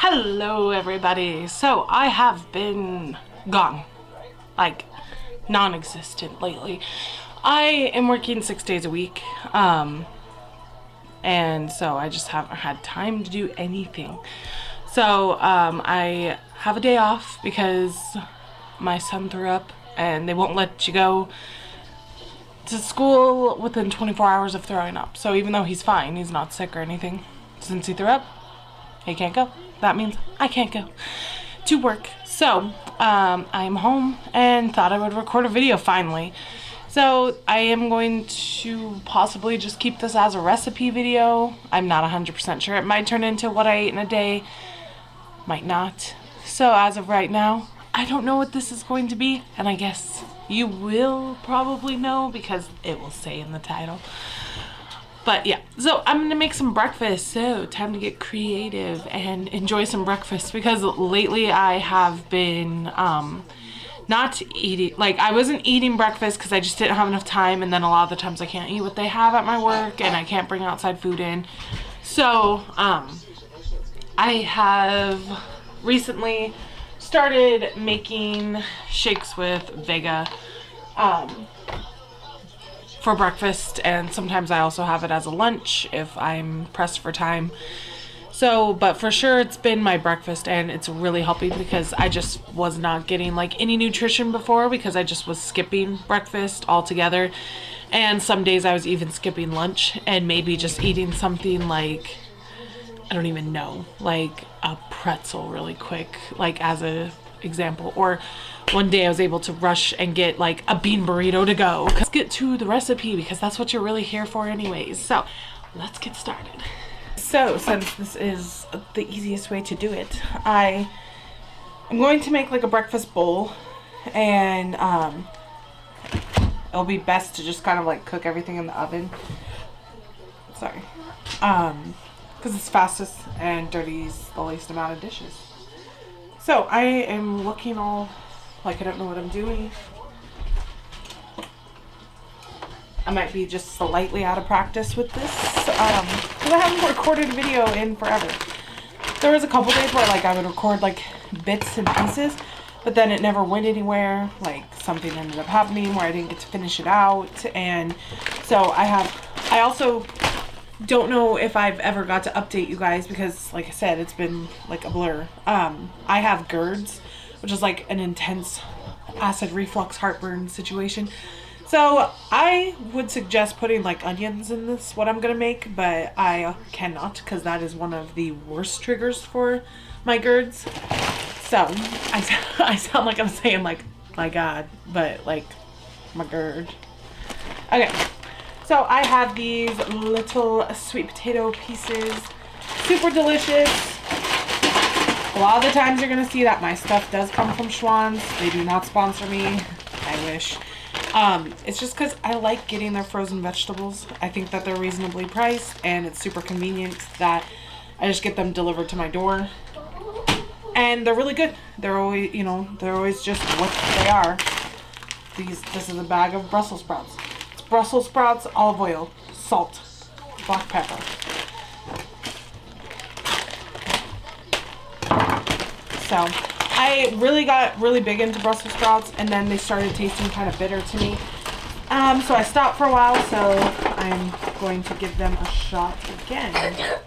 Hello everybody. So I have been gone, like non-existent lately. I am working 6 days a week, and so I just haven't had time to do anything. So I have a day off because my son threw up and they won't let you go to school within 24 hours of throwing up. So even though he's fine, he's not sick or anything, since he threw up, he can't go. That means I can't go to work. So I'm home and thought I would record a video finally. So I am going to possibly just keep this as a recipe video. I'm not 100% sure. It might turn into what I ate in a day, might not. So as of right now, I don't know what this is going to be, and I guess you will probably know because it will say in the title. But yeah, so I'm gonna make some breakfast. So time to get creative and enjoy some breakfast, because lately I have been not eating, like I wasn't eating breakfast because I just didn't have enough time, and then a lot of the times I can't eat what they have at my work and I can't bring outside food in. So I have recently started making shakes with vegg'n for breakfast, and sometimes I also have it as a lunch if I'm pressed for time. So, but for sure it's been my breakfast, and it's really helping because I just was not getting like any nutrition before because I just was skipping breakfast altogether. And some days I was even skipping lunch and maybe just eating something like, I don't even know, like a pretzel really quick, like as a example. Or one day I was able to rush and get like a bean burrito to go. Let's get to the recipe because that's what you're really here for anyways. So let's get started. So since this is the easiest way to do it, I'm going to make like a breakfast bowl, and it'll be best to just kind of like cook everything in the oven. Sorry. Because it's fastest and dirties the least amount of dishes. So I am looking all like I don't know what I'm doing. I might be just slightly out of practice with this because I haven't recorded a video in forever. There was a couple days where like I would record like bits and pieces, but then it never went anywhere. Like something ended up happening where I didn't get to finish it out, and so I also don't know if I've ever got to update you guys because like I said, it's been like a blur. I have GERDs, which is like an intense acid reflux heartburn situation. So I would suggest putting like onions in this, what I'm gonna make, but I cannot because that is one of the worst triggers for my GERDs. So I sound like I'm saying like, my God, but like my GERD. Okay, so I have these little sweet potato pieces, super delicious. A lot of the times you're gonna see that my stuff does come from Schwann's. They do not sponsor me, I wish. It's just because I like getting their frozen vegetables. I think that they're reasonably priced, and it's super convenient that I just get them delivered to my door. And they're really good. They're always, you know, they're always just what they are. This is a bag of Brussels sprouts. It's Brussels sprouts, olive oil, salt, black pepper. So I really got really big into Brussels sprouts, and then they started tasting kind of bitter to me. So I stopped for a while, so I'm going to give them a shot again.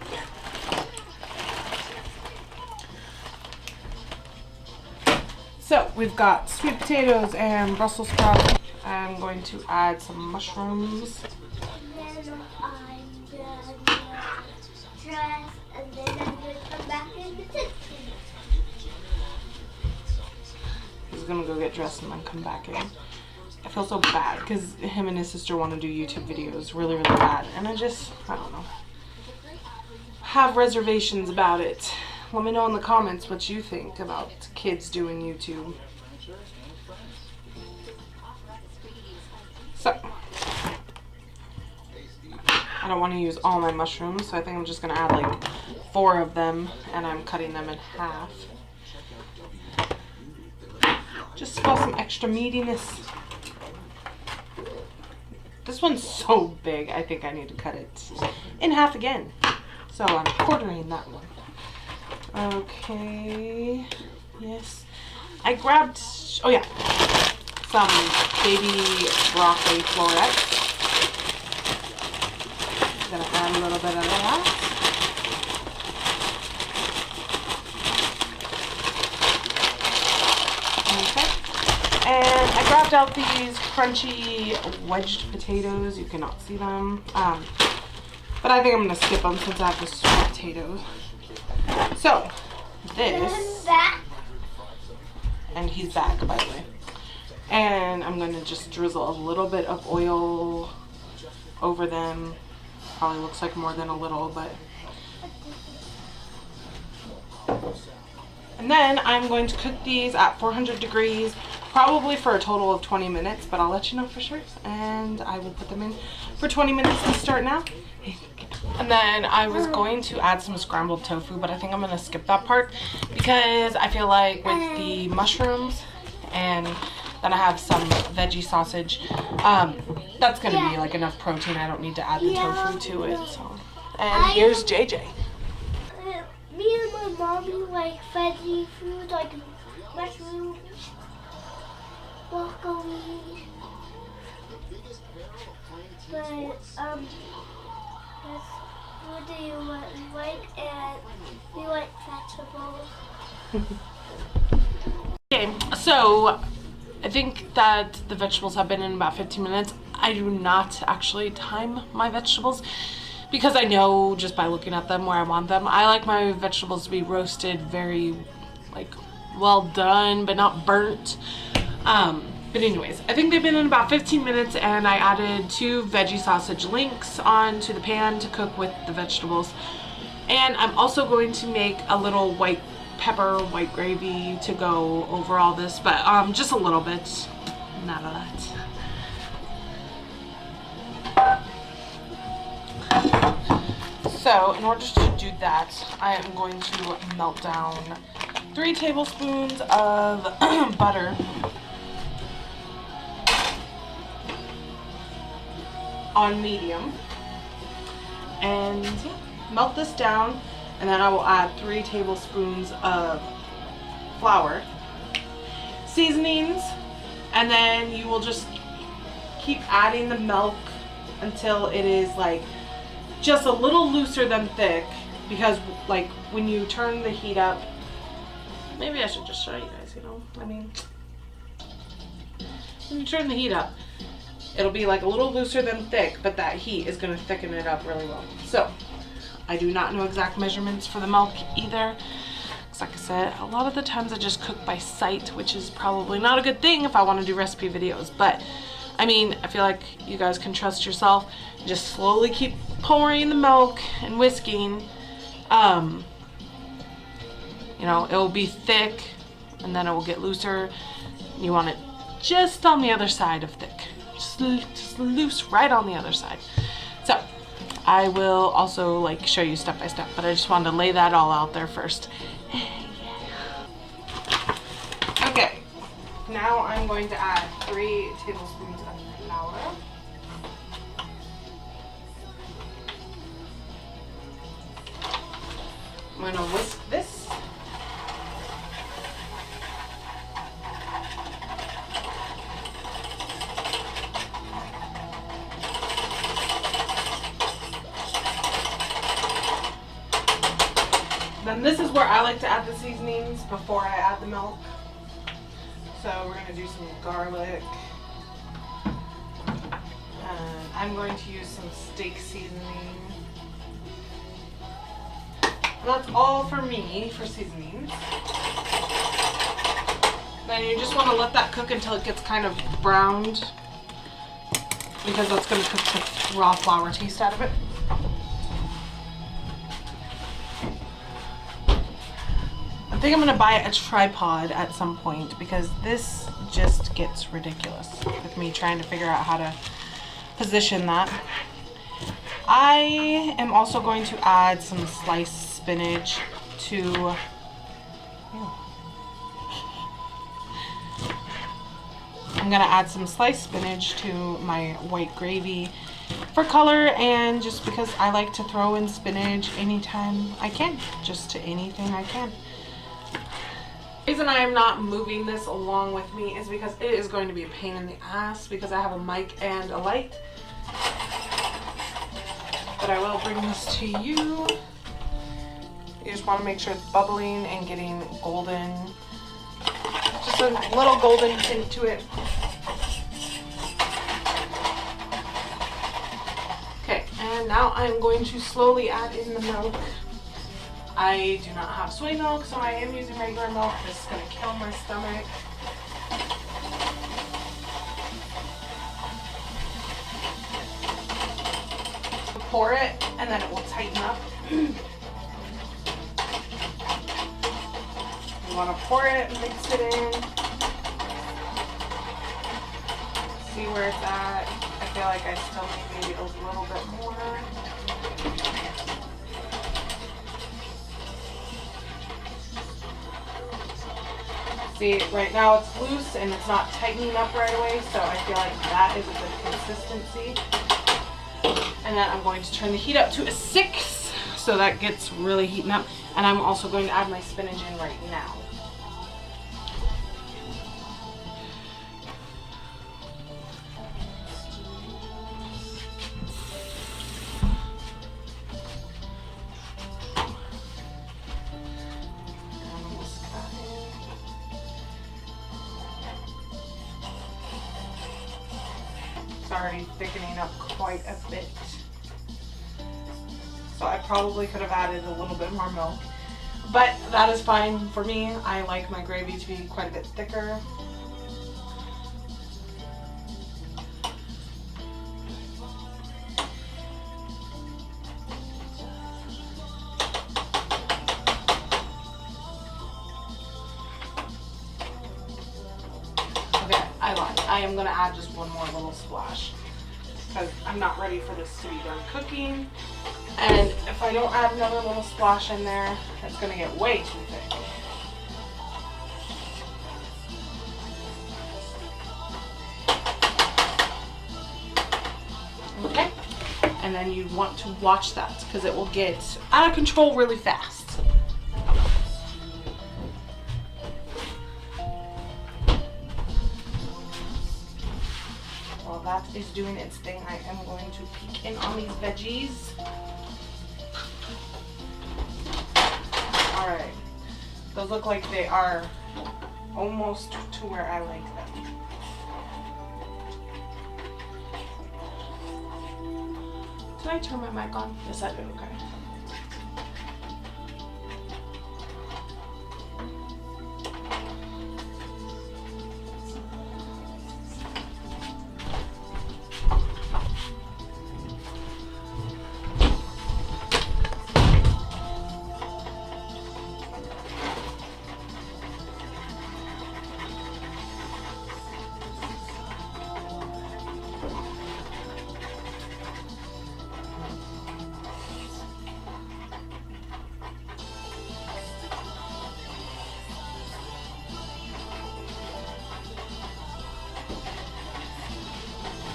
So we've got sweet potatoes and Brussels sprouts. I'm going to add some mushrooms. He's gonna go get dressed and then come back in. I feel so bad because him and his sister want to do YouTube videos really, really bad, and I don't know, have reservations about it. Let me know in the comments what you think about kids doing YouTube. So I don't want to use all my mushrooms, so I think I'm just gonna add like 4 of them, and I'm cutting them in half. Just for some extra meatiness. This one's so big, I think I need to cut it in half again. So I'm quartering that one. Okay, yes. I grabbed, oh yeah, some baby broccoli florets. I'm gonna add a little bit of that. Okay. And I grabbed out these crunchy wedged potatoes. You cannot see them. But I think I'm gonna skip them since I have the sweet potatoes. So, this, and he's back, by the way. And I'm gonna just drizzle a little bit of oil over them. Probably looks like more than a little, but. And then I'm going to cook these at 400 degrees, probably for a total of 20 minutes, but I'll let you know for sure. And I will put them in for 20 minutes to start now. And then I was going to add some scrambled tofu, but I think I'm going to skip that part because I feel like with the mushrooms and then I have some veggie sausage, that's going to be like enough protein. I don't need to add the tofu to it. So. And here's JJ. Me and my mommy like veggie food, like mushrooms, broccoli, but what do you like? And we like vegetables. Okay, so I think that the vegetables have been in about 15 minutes. I do not actually time my vegetables because I know just by looking at them where I want them. I like my vegetables to be roasted very like well done, but not burnt. But anyways, I think they've been in about 15 minutes and I added 2 veggie sausage links onto the pan to cook with the vegetables. And I'm also going to make a little white pepper, white gravy to go over all this, but just a little bit, not a lot. So in order to do that, I am going to melt down 3 tablespoons of butter on medium, and melt this down, and then I will add 3 tablespoons of flour, seasonings, and then you will just keep adding the milk until it is like just a little looser than thick, because like when you turn the heat up, maybe I should just show you guys, you know, I mean, when you turn the heat up, it'll be like a little looser than thick, but that heat is going to thicken it up really well. So I do not know exact measurements for the milk either, because like I said, a lot of the times I just cook by sight, which is probably not a good thing if I want to do recipe videos. But I mean, I feel like you guys can trust yourself. Just slowly keep pouring the milk and whisking. You know, it will be thick and then it will get looser. You want it just on the other side of thick. Just loose right on the other side. So I will also like show you step by step, but I just wanted to lay that all out there first. Okay, now I'm going to add 3 tablespoons of flour. I'm going to whisk this. Then this is where I like to add the seasonings before I add the milk. So we're going to do some garlic. And I'm going to use some steak seasoning. And that's all for me for seasonings. Then you just want to let that cook until it gets kind of browned, because that's going to cook the raw flour taste out of it. I think I'm going to buy a tripod at some point, because this just gets ridiculous with me trying to figure out how to position that. I am also going to add some sliced spinach to I'm going to add some sliced spinach to my white gravy, for color, and just because I like to throw in spinach anytime I can, just to anything I can. The reason I am not moving this along with me is because it is going to be a pain in the ass because I have a mic and a light. But I will bring this to you. You just want to make sure it's bubbling and getting golden, just a little golden tint to it. Okay, and now I'm going to slowly add in the milk. I do not have soy milk, so I am using regular milk. This is going to kill my stomach. Pour it, and then it will tighten up. You want to pour it and mix it in. See where it's at. I feel like I still need maybe a little bit more. See, right now it's loose and it's not tightening up right away, so I feel like that is a good consistency. And then I'm going to turn the heat up to a 6, so that gets really heating up. And I'm also going to add my spinach in right now. It's already thickening up quite a bit. So I probably could have added a little bit more milk, but that is fine for me. I like my gravy to be quite a bit thicker. Okay, I lied. I am gonna add just one more little splash because I'm not ready for this to be done cooking. And if I don't add another little splash in there, it's going to get way too thick. Okay, and then you want to watch that because it will get out of control really fast. While that is doing its thing, I am going to peek in on these veggies. Alright, those look like they are almost to where I like them. Did I turn my mic on? Yes, I did. Okay.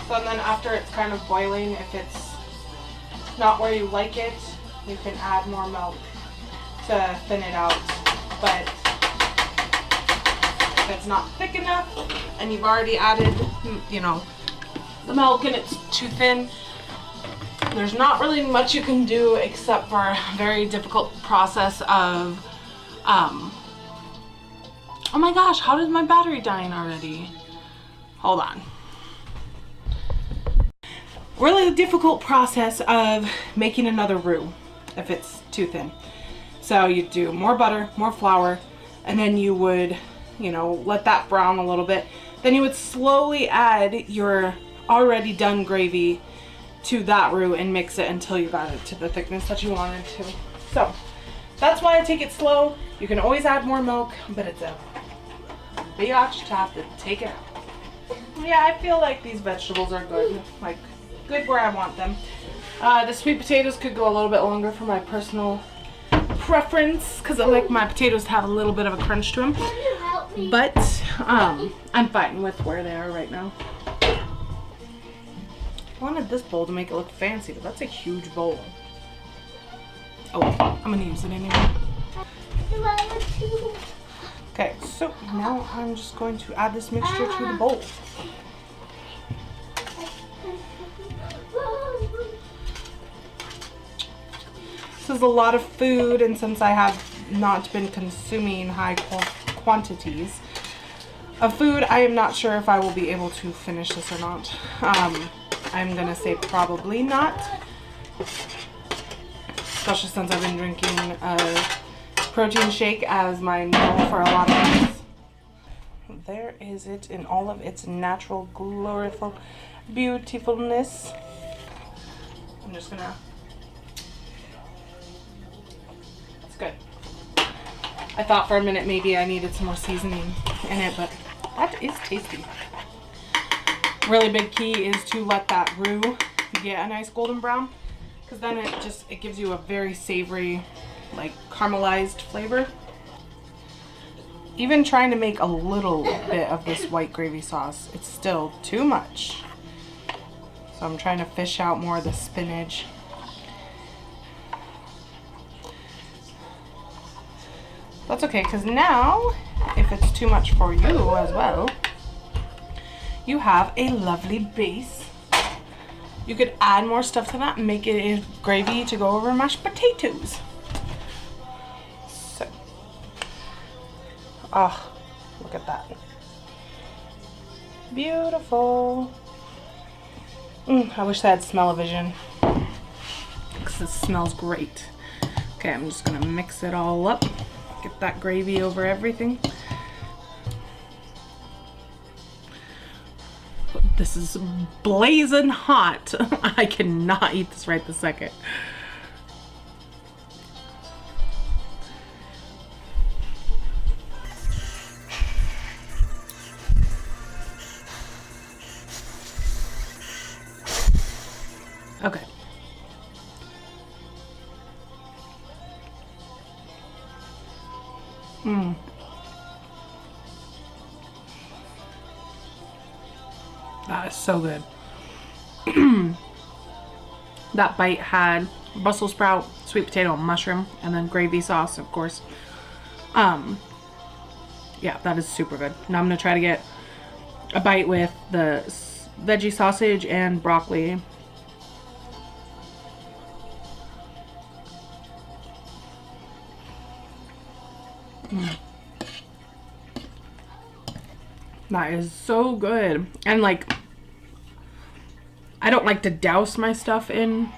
So then after it's kind of boiling, if it's not where you like it, you can add more milk to thin it out. But if it's not thick enough and you've already added, you know, the milk and it's too thin, there's not really much you can do except for a very difficult process of, oh my gosh, how did my battery dying already? Hold on. Really difficult process of making another roux if it's too thin. So you do more butter, more flour, and then you would, you know, let that brown a little bit. Then you would slowly add your already done gravy to that roux and mix it until you got it to the thickness that you wanted to. So that's why I take it slow. You can always add more milk, but it's a biatch to have to take it out. Yeah, I feel like these vegetables are good, like good where I want them. The sweet potatoes could go a little bit longer for my personal preference because I like my potatoes to have a little bit of a crunch to them. Can you help me? But I'm fine with where they are right now. wanted this bowl to make it look fancy, but that's a huge bowl. Oh, I'm gonna use it anyway. Okay, so now I'm just going to add this mixture to the bowl. This is a lot of food, and since I have not been consuming high quantities of food, I am not sure if I will be able to finish this or not. I'm gonna say probably not, especially since I've been drinking a protein shake as my meal for a lot of days. There is it in all of its natural, glorious beautifulness. I'm just gonna, it's good. I thought for a minute maybe I needed some more seasoning in it, but that is tasty. Really big key is to let that roux get a nice golden brown, because then it gives you a very savory, like caramelized flavor. Even trying to make a little bit of this white gravy sauce, it's still too much. So I'm trying to fish out more of the spinach. That's okay, because now, if it's too much for you as well, you have a lovely base. You could add more stuff to that and make it a gravy to go over mashed potatoes. So, oh, look at that. Beautiful. I wish I had smell-o-vision, because it smells great. Okay, I'm just gonna mix it all up. Get that gravy over everything. This is blazing hot. I cannot eat this right this second. Okay. That is so good. That bite had Brussels sprout, sweet potato, and mushroom, and then gravy sauce, of course. Yeah, that is super good. Now I'm gonna try to get a bite with the veggie sausage and broccoli. That is so good. And like, I don't like to douse my stuff in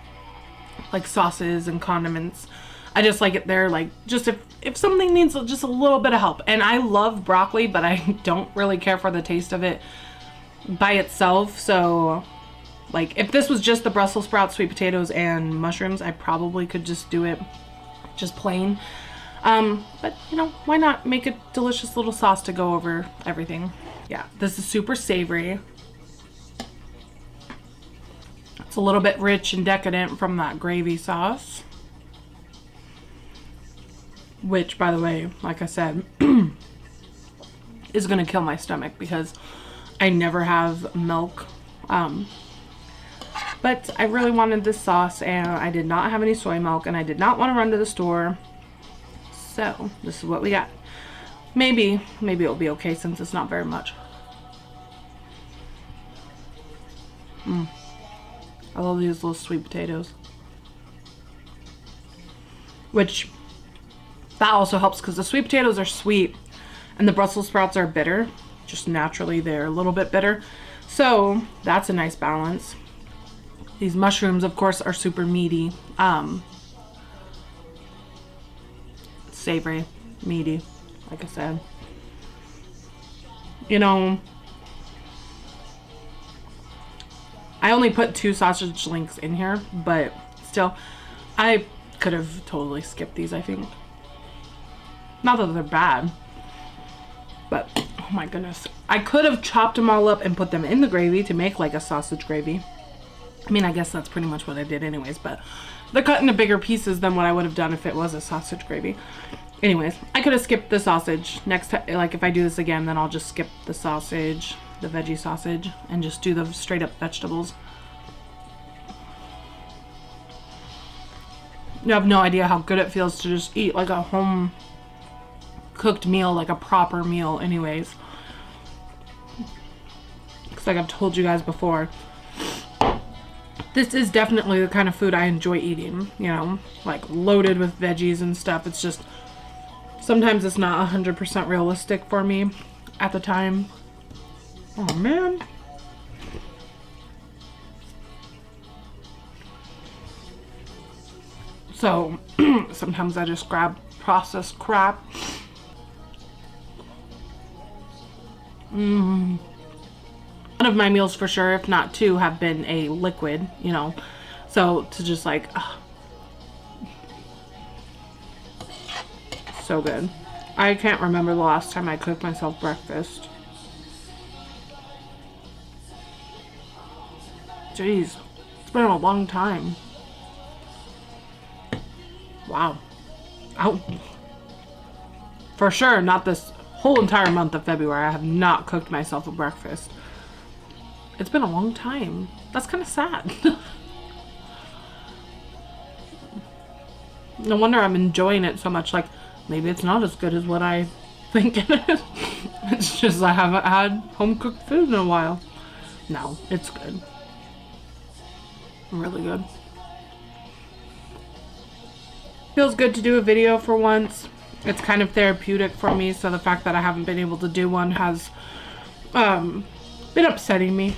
like sauces and condiments. I just like it there, like just if something needs just a little bit of help. And I love broccoli, but I don't really care for the taste of it by itself. So like if this was just the Brussels sprouts, sweet potatoes, and mushrooms, I probably could just do it just plain. But you know, why not make a delicious little sauce to go over everything? Yeah, this is super savory. It's a little bit rich and decadent from that gravy sauce. Which, by the way, like I said, is gonna kill my stomach because I never have milk. But I really wanted this sauce, and I did not have any soy milk, and I did not want to run to the store. So this is what we got. Maybe it'll be okay since it's not very much. I love these little sweet potatoes. Which, that also helps because the sweet potatoes are sweet and the Brussels sprouts are bitter. Just naturally, they're a little bit bitter. So that's a nice balance. These mushrooms, of course, are super meaty. Savory, meaty, like I said. You know, I only put 2 sausage links in here, but still, I could have totally skipped these, I think. Not that they're bad, but oh my goodness. I could have chopped them all up and put them in the gravy to make like a sausage gravy. I mean, I guess that's pretty much what I did anyways, but they're cut into bigger pieces than what I would have done if it was a sausage gravy. Anyways, I could have skipped the sausage. Next time, like if I do this again, then I'll just skip the sausage, the veggie sausage, and just do the straight up vegetables. You have no idea how good it feels to just eat like a home cooked meal, like a proper meal anyways. Because like I've told you guys before, this is definitely the kind of food I enjoy eating, you know, like loaded with veggies and stuff. It's just, sometimes it's not 100% realistic for me at the time. Oh man. So sometimes I just grab processed crap. One of my meals for sure, if not two, have been a liquid, you know. So to just like, so good. I can't remember the last time I cooked myself breakfast. Jeez, it's been a long time. Wow. For sure, not this whole entire month of February. I have not cooked myself a breakfast. It's been a long time. That's kind of sad. No wonder I'm enjoying it so much. Like, maybe it's not as good as what I think it is. It's just I haven't had home-cooked food in a while. No, it's good. Really good. Feels good to do a video for once. It's kind of therapeutic for me, so the fact that I haven't been able to do one has been upsetting me.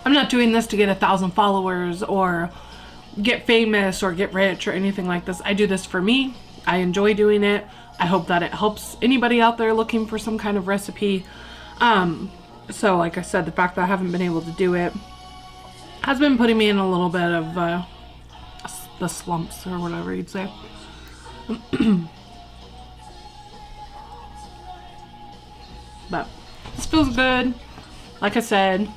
I'm not doing this to get 1,000 followers or get famous or get rich or anything like this. I do this for me. I enjoy doing it. I hope that it helps anybody out there looking for some kind of recipe. So like I said, the fact that I haven't been able to do it has been putting me in a little bit of the slumps or whatever you'd say. But this feels good. Like I said,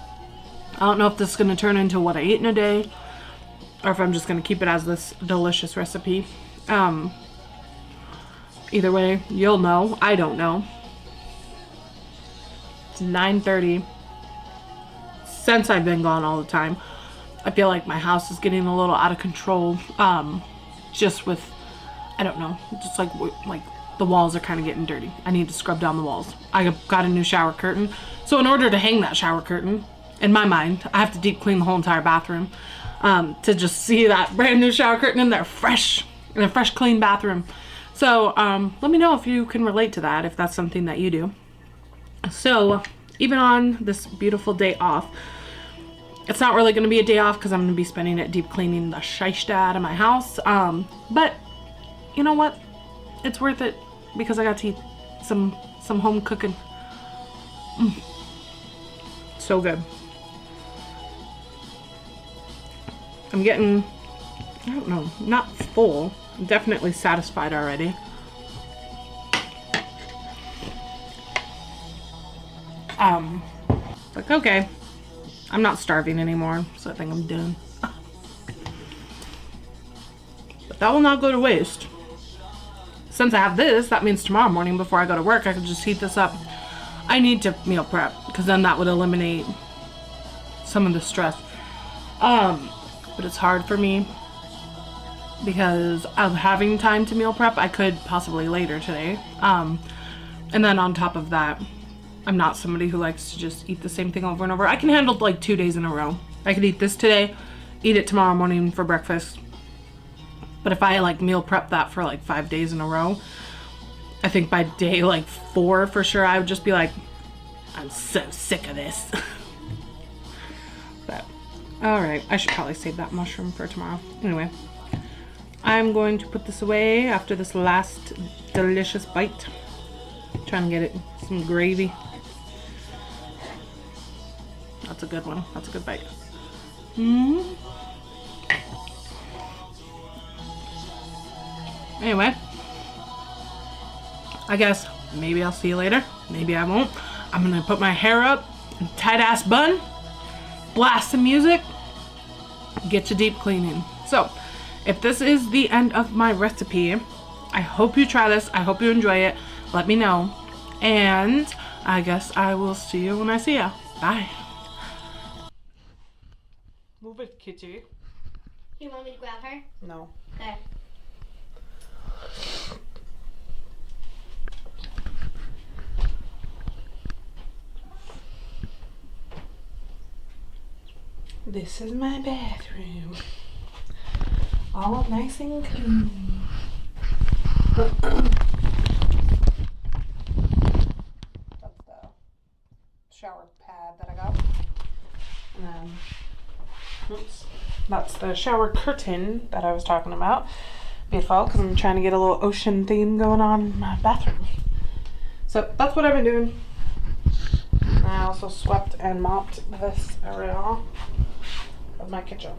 I don't know if this is going to turn into what I eat in a day or if I'm just going to keep it as this delicious recipe. Either way, you'll know. I don't know. It's 9:30. Since I've been gone all the time, I feel like my house is getting a little out of control. Just with, I don't know, just like the walls are kind of getting dirty. I need to scrub down the walls. I got a new shower curtain. So in order to hang that shower curtain, in my mind, I have to deep clean the whole entire bathroom. To just see that brand new shower curtain in there, fresh, in a fresh, clean bathroom. So let me know if you can relate to that, if that's something that you do. So even on this beautiful day off, it's not really going to be a day off because I'm going to be spending it deep cleaning the shysta out of my house. But you know what? It's worth it because I got to eat some home cooking. So good. I'm getting, I don't know, not full. I'm definitely satisfied already. Like, okay, I'm not starving anymore, so I think I'm done. But that will not go to waste. Since I have this, that means tomorrow morning before I go to work, I can just heat this up. I need to meal prep, because then that would eliminate some of the stress. But it's hard for me because of having time to meal prep. I could possibly later today. And then on top of that, I'm not somebody who likes to just eat the same thing over and over. I can handle like 2 days in a row. I could eat this today, eat it tomorrow morning for breakfast. But if I like meal prep that for like 5 days in a row, I think by day like 4 for sure, I would just be like, I'm so sick of this. But, all right, I should probably save that mushroom for tomorrow. Anyway, I'm going to put this away after this last delicious bite. Trying to get it some gravy. That's a good one. That's a good bite. Anyway, I guess maybe I'll see you later. Maybe I won't. I'm gonna put my hair up in a tight ass bun, blast some music, get to deep cleaning. So, if this is the end of my recipe, I hope you try this. I hope you enjoy it. Let me know. And I guess I will see you when I see you. Bye. Move it, kitty. You want me to grab her? No. Okay. This is my bathroom. All nice and clean. That's the shower pad that I got. And then, oops, that's the shower curtain that I was talking about. Beautiful, because I'm trying to get a little ocean theme going on in my bathroom. So that's what I've been doing. I also swept and mopped this area of my kitchen.